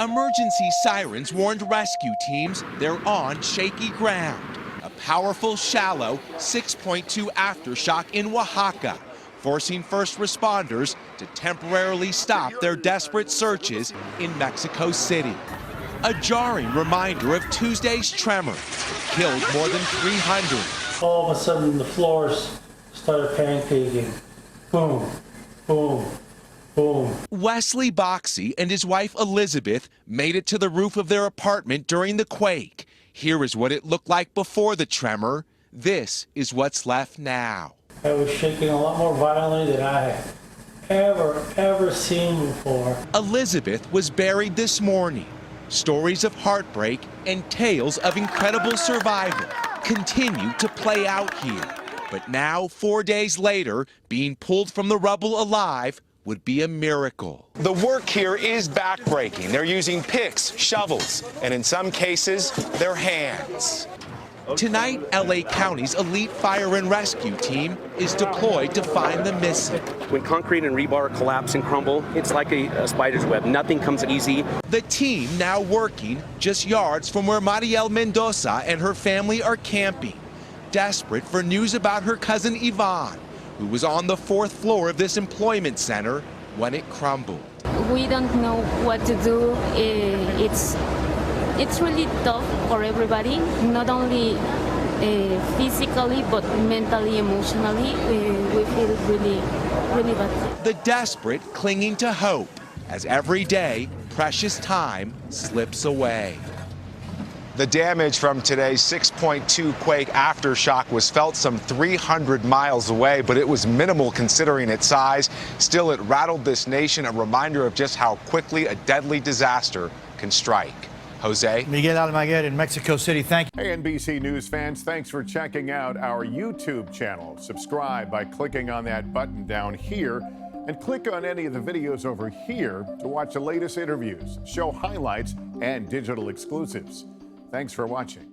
Emergency sirens warned rescue teams they're on shaky ground. A powerful, shallow 6.2 aftershock in Oaxaca, forcing first responders to temporarily stop their desperate searches in Mexico City. A jarring reminder of Tuesday's tremor that killed more than 300. All of a sudden, the floors started pancaking. Boom, boom, boom. Wesley Boxey and his wife Elizabeth made it to the roof of their apartment during the quake. Here is what it looked like before the tremor. This is what's left now. I was shaking a lot more violently than I had ever seen before. Elizabeth was buried this morning. Stories of heartbreak and tales of incredible survival continue to play out here. But now, 4 days later, being pulled from the rubble alive would be a miracle. The work here is backbreaking. They're using picks, shovels, and in some cases, their hands. Tonight, LA County's elite fire and rescue team is deployed to find the missing. When concrete and rebar collapse and crumble, it's like a spider's web. Nothing comes easy. The team now working just yards from where Mariel Mendoza and her family are camping, desperate for news about her cousin Yvonne, who was on the 4th floor of this employment center when it crumbled. We don't know what to do. It's really tough for everybody, not only physically, but mentally, emotionally. We feel really bad. The desperate clinging to hope as every day, precious time slips away. The damage from today's 6.2 quake aftershock was felt some 300 miles away, but it was minimal considering its size. Still, it rattled this nation, a reminder of just how quickly a deadly disaster can strike. Jose? Miguel Almaguer in Mexico City, thank you. Hey, NBC News fans, thanks for checking out our YouTube channel. Subscribe by clicking on that button down here and click on any of the videos over here to watch the latest interviews, show highlights, and digital exclusives. Thanks for watching.